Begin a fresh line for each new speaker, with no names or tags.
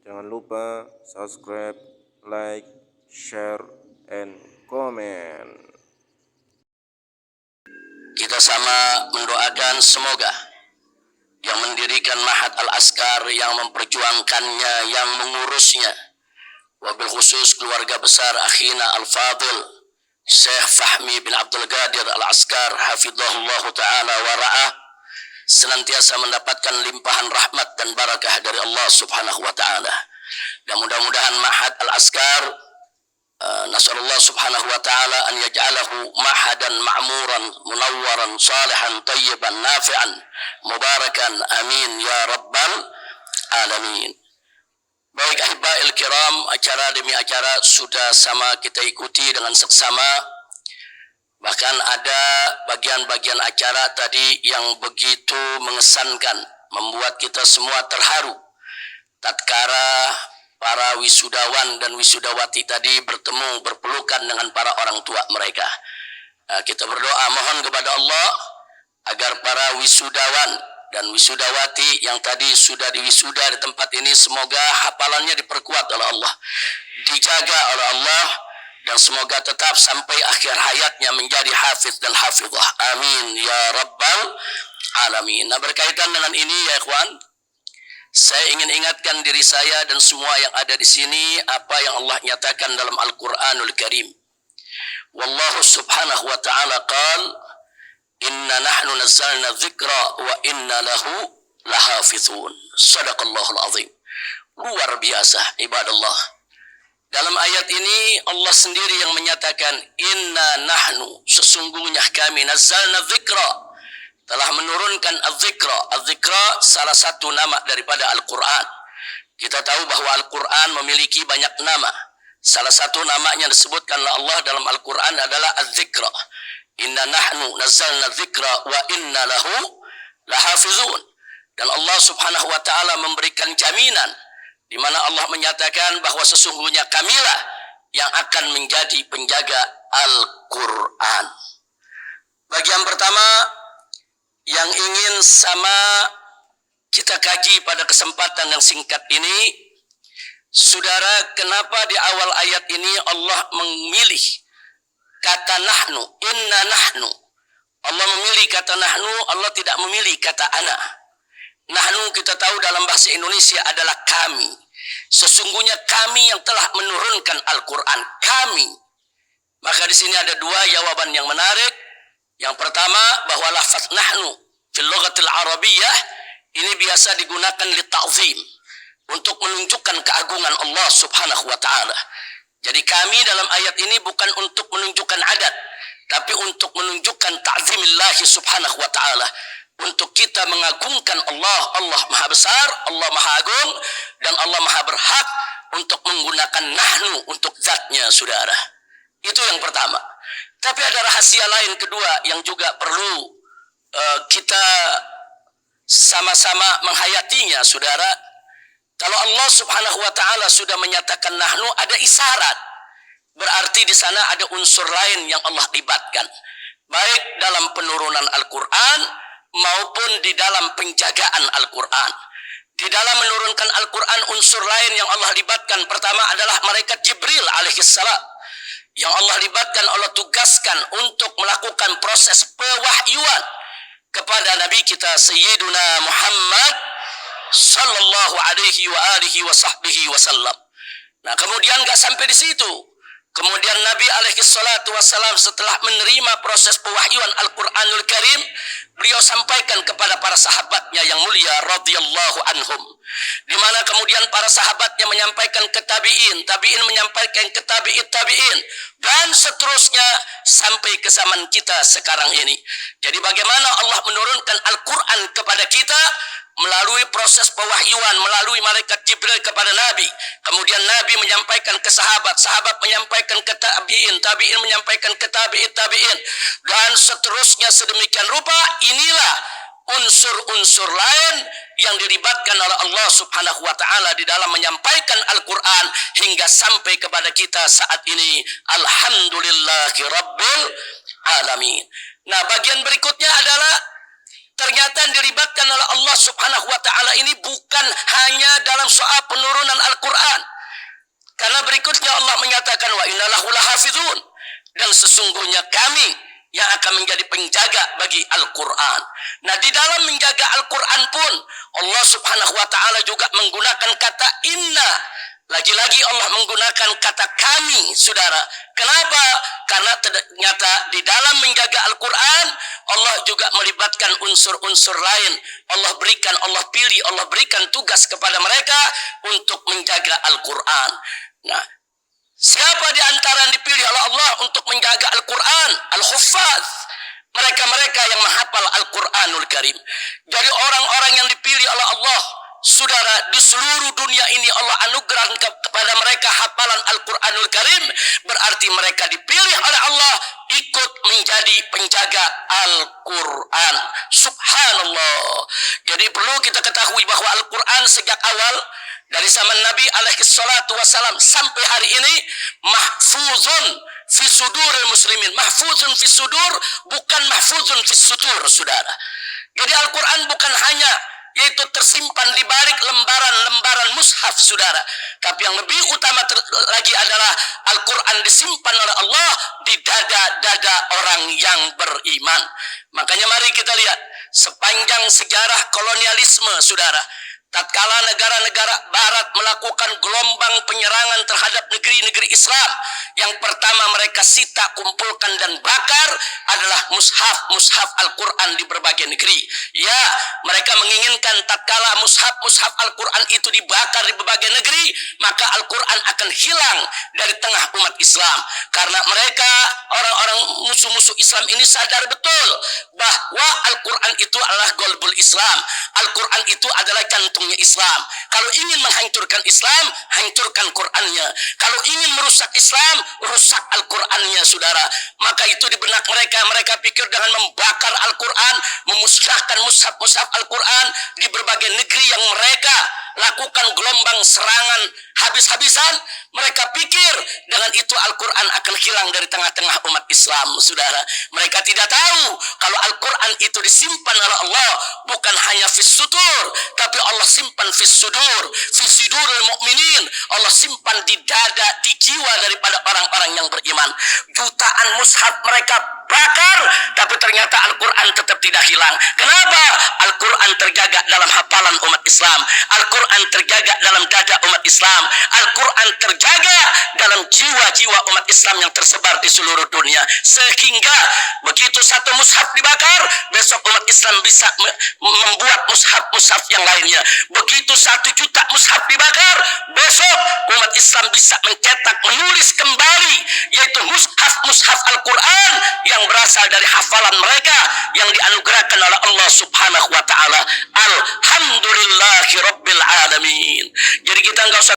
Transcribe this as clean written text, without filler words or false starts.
Jangan lupa subscribe, like, share, and comment.
Kita sama mendoakan semoga yang mendirikan Ma'had Al-Askar, yang memperjuangkannya, yang mengurusnya, wabil khusus keluarga besar akhina Al-Fadil Syekh Fahmi bin Abdul Qadir Al-Askar hafidhahullah ta'ala wa ra'ah, senantiasa mendapatkan limpahan rahmat dan barakah dari Allah subhanahu wa ta'ala. Dan mudah-mudahan Ma'had Al-Askar, nasallallahu subhanahu wa ta'ala an yaj'alahu ma'hadan ma'muran munawwaran salihan tayyiban nafi'an mubarakan amin ya rabbal alamin. Baik ahiba'il kiram, acara demi acara sudah sama kita ikuti dengan seksama. Bahkan ada bagian-bagian acara tadi yang begitu mengesankan, membuat kita semua terharu. Tatkala para wisudawan dan wisudawati tadi bertemu, berpelukan dengan para orang tua mereka. Kita berdoa mohon kepada Allah agar para wisudawan dan wisudawati yang tadi sudah diwisuda di tempat ini, semoga hafalannya diperkuat oleh Allah, dijaga oleh Allah, dan semoga tetap sampai akhir hayatnya menjadi hafiz dan hafizah. Amin ya rabbal alamin. Nah, berkaitan dengan ini ya ikhwan, saya ingin ingatkan diri saya dan semua yang ada di sini apa yang Allah nyatakan dalam Al-Qur'anul Karim. Wallahu subhanahu wa ta'ala qal, inna nahnu nazzalna dzikra wa inna lahu lahafizun. Shadaqallahul azim. Luar biasa ibadallah. Dalam ayat ini Allah sendiri yang menyatakan inna nahnu, sesungguhnya kami, nazzalna dzikra, telah menurunkan az-zikra. Az-zikra salah satu nama daripada Al-Quran. Kita tahu bahwa Al-Quran memiliki banyak nama. Salah satu namanya disebutkan oleh Allah dalam Al-Quran adalah az-zikra. Inna nahnu nazzalna dzikra wa inna lahu lahafizun. Dan Allah subhanahu wa ta'ala memberikan jaminan, di mana Allah menyatakan bahwa sesungguhnya kamilah yang akan menjadi penjaga Al-Quran. Bagian pertama yang ingin sama kita kaji pada kesempatan yang singkat ini, saudara, kenapa di awal ayat ini Allah memilih kata nahnu, inna nahnu. Allah memilih kata nahnu, Allah tidak memilih kata ana. Nahnu kita tahu dalam bahasa Indonesia adalah kami. Sesungguhnya kami yang telah menurunkan Al-Quran, kami. Maka di sini ada dua jawaban yang menarik. Yang pertama, bahwa lafaz nahnu fil lughatil arabiyyah ini biasa digunakan li ta'zim, untuk menunjukkan keagungan Allah subhanahu wa ta'ala. Jadi kami dalam ayat ini bukan untuk menunjukkan adat, tapi untuk menunjukkan ta'zimillahi subhanahu wa ta'ala, untuk kita mengagungkan Allah. Allah maha besar, Allah maha agung, dan Allah maha berhak untuk menggunakan nahnu untuk zatnya, saudara. Itu yang pertama. Tapi ada rahasia lain kedua yang juga perlu kita sama-sama menghayatinya, saudara. Kalau Allah subhanahu wa ta'ala sudah menyatakan nahnu, ada isyarat. Berarti di sana ada unsur lain yang Allah libatkan. Baik dalam penurunan Al-Quran maupun di dalam penjagaan Al-Quran. Di dalam menurunkan Al-Quran, unsur lain yang Allah libatkan pertama adalah malaikat Jibril alaihissalam, yang Allah libatkan, Allah tugaskan untuk melakukan proses pewahyuan kepada Nabi kita Sayyiduna Muhammad sallallahu alaihi wa alihi wa sahbihi wasallam. Nah, kemudian enggak sampai di situ. Kemudian Nabi alaihi salatu wasallam setelah menerima proses pewahyuan Al-Qur'anul Karim, beliau sampaikan kepada para sahabatnya yang mulia radhiyallahu anhum. Di mana kemudian para sahabatnya menyampaikan ke tabi'in, tabi'in menyampaikan ke tabi'in, dan seterusnya sampai ke zaman kita sekarang ini. Jadi bagaimana Allah menurunkan Al-Quran kepada kita melalui proses pewahyuan, melalui malaikat Jibril kepada Nabi. Kemudian Nabi menyampaikan ke sahabat, sahabat menyampaikan ke tabi'in, tabi'in menyampaikan ke tabi'in, dan seterusnya sedemikian rupa. Inilah unsur-unsur lain yang dilibatkan oleh Allah subhanahu wa ta'ala di dalam menyampaikan Al-Quran hingga sampai kepada kita saat ini. Alhamdulillahi Rabbil Alamin. Nah, bagian berikutnya adalah ternyata dilibatkan oleh Allah subhanahu wa ta'ala ini bukan hanya dalam soal penurunan Al-Quran, mengatakan wa inna lahu lahafizun, dan sesungguhnya kami yang akan menjadi penjaga bagi Al-Quran. Nah, di dalam menjaga Al-Quran pun Allah subhanahu wa ta'ala juga menggunakan kata inna. Lagi-lagi Allah menggunakan kata kami, saudara. Kenapa? Karena ternyata di dalam menjaga Al-Quran Allah juga melibatkan unsur-unsur lain. Allah pilih, Allah berikan tugas kepada mereka untuk menjaga Al-Quran. Nah, siapa di antara yang dipilih oleh Allah untuk menjaga Al-Quran? Al-Huffaz. Mereka-mereka yang menghafal Al-Quranul Karim. Jadi orang-orang yang dipilih oleh Allah, saudara, di seluruh dunia ini Allah anugerahkan kepada mereka hafalan Al-Quranul Karim. Berarti mereka dipilih oleh Allah ikut menjadi penjaga Al-Quran. Subhanallah. Jadi perlu kita ketahui bahwa Al-Quran sejak awal dari zaman Nabi alaihi salatu wassalam sampai hari ini mahfuzun fi suduril muslimin. Mahfuzun fi sudur, bukan mahfuzun fi sutur, saudara. Jadi Al-Quran bukan hanya yaitu tersimpan di balik lembaran-lembaran mushaf, saudara. Tapi yang lebih utama lagi adalah Al-Quran disimpan oleh Allah di dada-dada orang yang beriman. Makanya mari kita lihat sepanjang sejarah kolonialisme, saudara. Tatkala negara-negara barat melakukan gelombang penyerangan terhadap negeri-negeri Islam, yang pertama mereka sita, kumpulkan dan bakar adalah mushaf Al-Quran di berbagai negeri. Ya, mereka menginginkan tatkala mushaf Al-Quran itu dibakar di berbagai negeri, maka Al-Quran akan hilang dari tengah umat Islam. Karena mereka, orang-orang musuh-musuh Islam ini sadar betul bahwa Al-Quran itu adalah golbul Islam. Al-Quran itu adalah jantung Islam. Kalau ingin menghancurkan Islam, hancurkan Qurannya. Kalau ingin merusak Islam, rusak Al-Qurannya, saudara. Maka itu di benak mereka pikir dengan membakar Al-Quran, memusnahkan mushaf Al-Quran di berbagai negeri yang mereka lakukan gelombang serangan habis-habisan. Mereka pikir dengan itu Al-Quran akan hilang dari tengah-tengah umat Islam, saudara. Mereka tidak tahu kalau Al-Quran itu disimpan oleh Allah bukan hanya fis sutur, tapi Allah simpan fis sudur, fis sudurul mukminin. Allah simpan di dada, di jiwa daripada orang-orang yang beriman. Jutaan mushaf mereka bakar, tapi ternyata Al-Quran tetap tidak hilang. Kenapa? Al-Quran terjaga dalam hafalan umat Islam. Al-Quran terjaga dalam dada umat Islam. Al-Quran terjaga dalam jiwa-jiwa umat Islam yang tersebar di seluruh dunia. Sehingga begitu satu mushaf dibakar, besok umat Islam bisa membuat mushaf yang lainnya. Begitu 1 juta mushaf dibakar, besok umat Islam bisa mencetak, menulis kembali, yaitu mushaf Al-Quran yang berasal dari hafalan mereka yang dianugerahkan oleh Allah subhanahu wa ta'ala.